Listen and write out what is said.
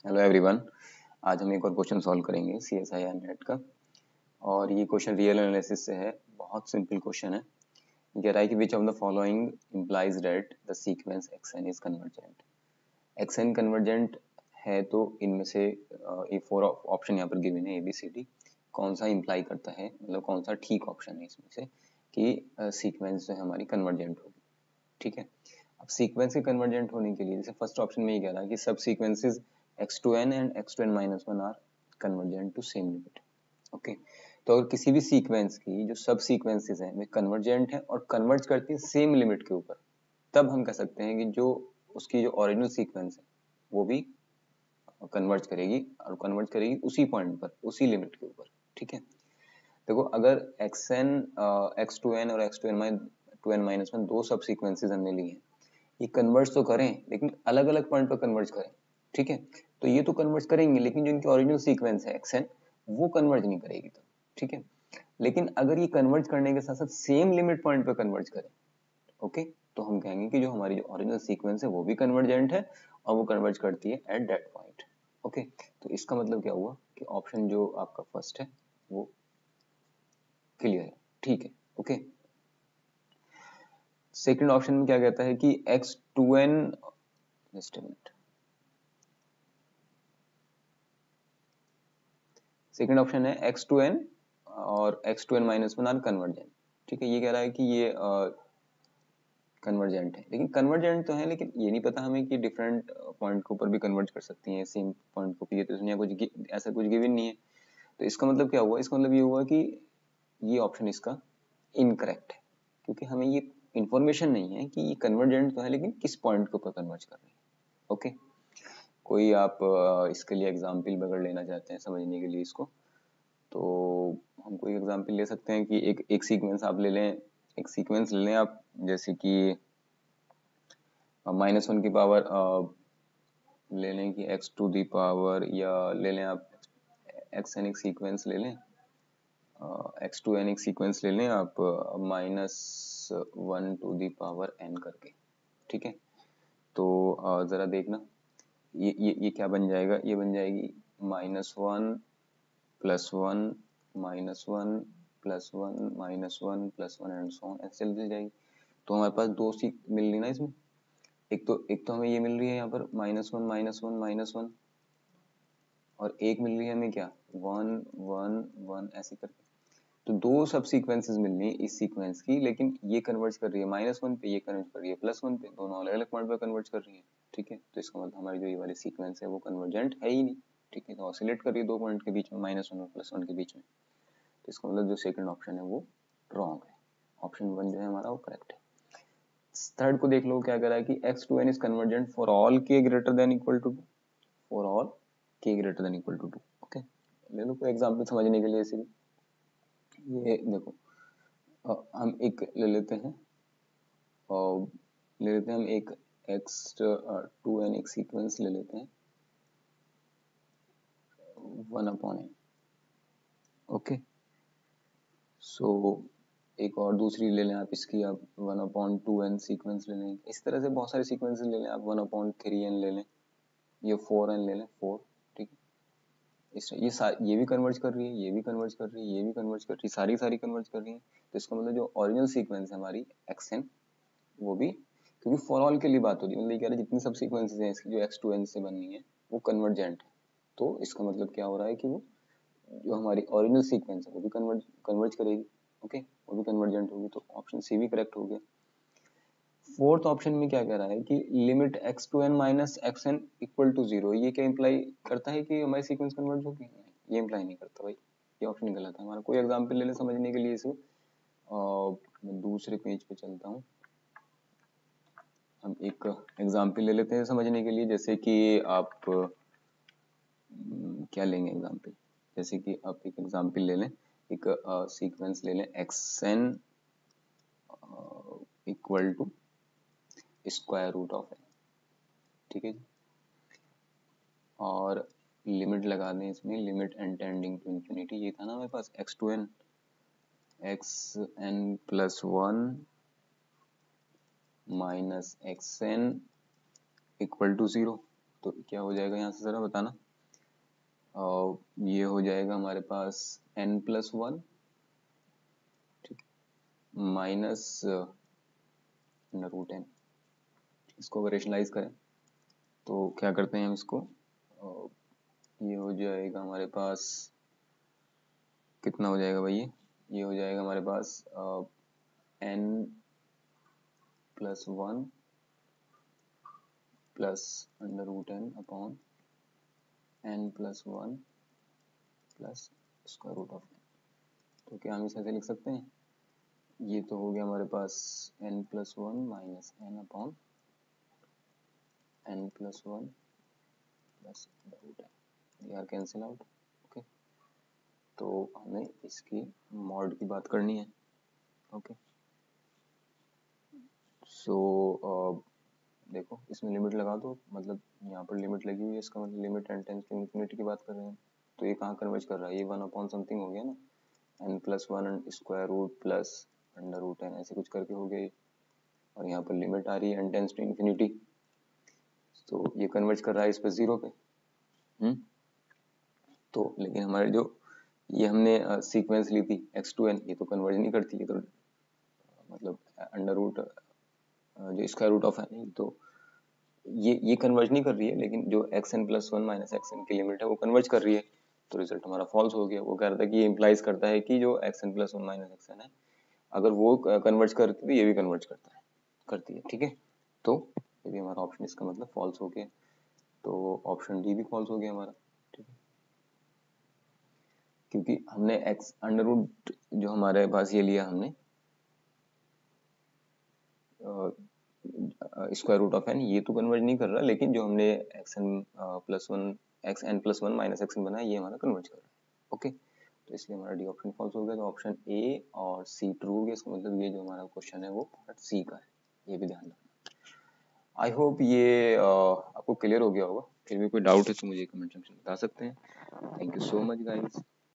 Hello everyone. आज हम एक और क्वेश्चन सॉल्व करेंगे CSIR नेट का। और ये क्वेश्चन रियल एनालिसिस से है। बहुत सिंपल क्वेश्चन है। कह रहा है कि which of the following implies that the sequence xn is convergent. xn convergent है तो इनमें से ये 4 ऑप्शन यहाँ पर गिवन है ABCD। कौन सा इम्प्लाई करता है, मतलब कौन सा ठीक ऑप्शन है इसमें से कि सीक्वेंस जो है हमारी कन्वर्जेंट होगी। ठीक है, अब सीक्वेंस के कन्वर्जेंट होने के लिए जैसे फर्स्ट ऑप्शन में ये कह रहा है कि सब sequences x2n and x2n minus 1 are convergent to same limit. Okay, तो अगर किसी भी सीक्वेंस की जो सब सीक्वेंसेस हैं वे कन्वर्जेंट हैं और कन्वर्ज करती है सेम लिमिट के ऊपर, तब हम कह सकते हैं कि जो उसकी जो ओरिजिनल सीक्वेंस है वो भी कन्वर्ज करेगी और कन्वर्ज करेगी उसी पॉइंट पर, उसी लिमिट के ऊपर। ठीक है, देखो अगर xn x2n और x2n minus 1 दो सब सीक्वेंसेस हमने लिए हैं, ये कन्वर्ज तो करें लेकिन अलग अलग पॉइंट पर कन्वर्ज करें। ठीक है, तो ये तो कन्वर्ज करेंगे लेकिन जो इनकी ओरिजिनल सीक्वेंस है xn वो कन्वर्ज नहीं करेगी। तो ठीक है, लेकिन अगर ये कन्वर्ज करने के साथ साथ सेम लिमिट पॉइंट पर कन्वर्ज करें, ओके, तो हम कहेंगे कि जो हमारी जो ओरिजिनल सीक्वेंस है वो भी कन्वर्जेंट है और वो कन्वर्ज करती है एट दैट पॉइंट। ओके, तो इसका मतलब क्या हुआ कि ऑप्शन जो आपका फर्स्ट है वो क्लियर है। ठीक है, ओके। सेकंड ऑप्शन में क्या कहता है कि x2n, just a minute, second option है x2n और x2n minus 1 आर कन्वर्जेंट। ठीक है, ये कह रहा है कि ये कन्वर्जेंट है, लेकिन कन्वर्जेंट तो है, लेकिन ये नहीं पता हमें कि डिफरेंट पॉइंट के ऊपर भी कन्वर्ज कर सकती है सेम पॉइंट को। ये तो इसमें कुछ ऐसा कुछ गिवन नहीं है। तो इसका मतलब क्या हुआ, इसका मतलब ये हुआ कि ये ऑप्शन इसका इनकरेक्ट है, क्योंकि हमें ये इंफॉर्मेशन नहीं है कि ये कन्वर्जेंट तो है लेकिन किस पॉइंट के ऊपर कन्वर्ज कर रही है। ओके, कोई आप इसके लिए एग्जाम्पल अगर लेना चाहते हैं समझने के लिए इसको, तो हम कोई एग्जाम्पल ले सकते हैं कि एक सीक्वेंस आप ले लें, एक सीक्वेंस ले लें आप, जैसे कि -1 की पावर ले लें कि x टू दी पावर, या ले लें आप xn एक सीक्वेंस ले लें, x2n एक सीक्वेंस ले लें आप -1 टू दी पावर n करके। ठीक है, तो जरा देखना ये क्या बन जाएगा, ये बन जाएगी -1 +1 -1 +1 -1 +1 एंड सो ऑन, ऐसे चलती जाएगी। तो हमारे पास दो सीख मिल रही ना इसमें, एक तो हमें ये मिल रही है यहाँ पर -1 -1 -1, और एक मिल रही है हमें क्या 1 1 1 ऐसे करके। तो दो सब सीक्वेंसेस मिल रही है इस सीक्वेंस की, लेकिन ये कन्वर्ज कर रही है -1 पे, ये कन्वर्ज कर रही है +1 पे, दोनों अलग अलग पॉइंट पे कन्वर्ज कर रही है। ठीक है, तो इसका मतलब हमारी जो ये वाली सीक्वेंस है वो कन्वर्जेंट है ही नहीं। ठीक है, तो ऑसिलेट कर रही है दो पॉइंट के बीच में, -1 और +1 के बीच में। तो इसका मतलब जो सेकंड ऑप्शन है वो रॉन्ग है, ऑप्शन 1 जो है हमारा वो करेक्ट है। थर्ड को देख लो, क्या कह रहा है कि x2n is convergent for all k greater than equal to 2, for all k greater than equal to 2। Okay, ले लो कोई एग्जांपल समझने के लिए। इसे ये देखो, हम एक ले लेते हैं, हम एक x2n एक सीक्वेंस ले लेते हैं 1/n। ओके, सो एक और दूसरी ले लें आप इसकी, आप 1/2n सीक्वेंस ले लें। इस तरह से बहुत सारे सीक्वेंसेस ले लें आप, 1/3n ले लें, ये 4n ले लें 4। ठीक है, ये भी कन्वर्ज कर रही है, ये भी कन्वर्ज कर रही है, ये भी कन्वर्ज कर रही है, सारी कन्वर्ज कर रही है। तो इसका मतलब जो ओरिजिनल सीक्वेंस है हमारी xn, वो भी, क्योंकि फॉर ऑल के लिए बात हो रही है, मतलब ये कह रहे हैं जितनी सब सीक्वेंसेस हैं इसकी जो x2n से बनी है वो कन्वर्जेंट है। तो इसका मतलब क्या हो रहा है कि वो जो हमारी ओरिजिनल सीक्वेंस है वो भी कन्वर्ज करेगी। ओके, वो भी कन्वर्जेंट होगी, तो ऑप्शन सी भी करेक्ट हो गया। फोर्थ ऑप्शन में क्या कह रहा है कि limit x2n minus xn equal to 0, ये क्या इंप्लाई करता है कि हमारी सीक्वेंस कन्वर्ज होगी? ये इंप्लाई नहीं करता भाई, ये ऑप्शन गलत है हमारा। कोई एग्जांपल ले ले समझने के लिए इसे, मैं दूसरे पेज पे चलता हूँ। हम एक एग्जांपल ले लेते हैं समझने के लिए, जैसे कि आप क्या लेंगे एग्जांपल, जैसे कि आप एक एग्जांपल ले लें, एक सीक्वेंस ले लें xn equal to square root of n। ठीक है जी, और लिमिट लगा दें इसमें, limit n tending to infinity. ये था ना हमारे पास x2n xn plus 1 minus xn equal to 0। तो क्या हो जाएगा यहाँ से जरा बताना। ये हो जाएगा हमारे पास n+1 माइनस √n। इसको अगर रेशनलाइज करें तो क्या करते हैं हम इसको, ये हो जाएगा हमारे पास, कितना हो जाएगा भाई, ये हो जाएगा हमारे पास n+1 plus √n upon n+1 plus square root of n। तो क्या हम इसे ऐसे लिख सकते हैं, ये तो हो गया हमारे पास n+1 minus n upon n+1 plus √n, they are cancel out. Okay, तो हमें इसकी मॉड की बात करनी है। ओके, सो देखो इसमें लिमिट लगा दो, मतलब यहाँ पर लिमिट लगी हुई है, इसका मतलब limit n tends to infinity की बात कर रहे हैं। तो ये कहाँ कन्वर्ज कर रहा है, ये 1 अपॉन समथिंग हो गया ना, n+1 square root plus √n ऐसे कुछ करके हो गया, और यहाँ पर लिमिट आ रही है n टेंस टू इन्फिनिटी, तो ये कन्वर्ज कर रहा है इस पर 0 पे। तो लेकिन हमारे जो ये हमने सीक्वेंस ली थी x to n, ये तो कन्वर्ज नहीं करती, ये तो मतलब अंडर रूट जो स्क्वायर रूट ऑफ n, तो ये कन्वर्ज नहीं कर रही है, लेकिन जो xn+1 माइनस xn की लिमिट है वो कन्वर्ज कर रही है। तो रिजल्ट हमारा फॉल्स हो गया। वो कह रहा था कि ये इम्प्लाइज करता है कि जो xn+1 माइनस xn है, अगर वो कन्वर्ज करती है तो ये भी कन्वर्ज करती है। ठीक है, तो ये भी हमारा ऑप्शन इसका मतलब फॉल्स हो गया। तो ऑप्शन डी भी फॉल्स हो गया हमारा। ठीक है, क्योंकि हमने x अंडर रूट जो हमारे पास ये लिया हमने स्क्वायर रूट ऑफ n, ये तो कन्वर्ज नहीं कर रहा, लेकिन जो हमने xn+1 माइनस xn बनाया ये हमारा कन्वर्ज कर रहा है। ओके, तो इसलिए हमारा डी ऑप्शन फॉल्स हो गया। तो ऑप्शन ए और सी ट्रू हो गया। इसका मतलब ये जो हमारा क्वेश्चन है वो पार्ट सी का है, ये भी ध्यान रखना। आई होप ये आपको क्लियर हो गया होगा। फिर भी कोई डाउट है तो मुझे कमेंट सेक्शन में बता सकते हैं। Thank you so much guys.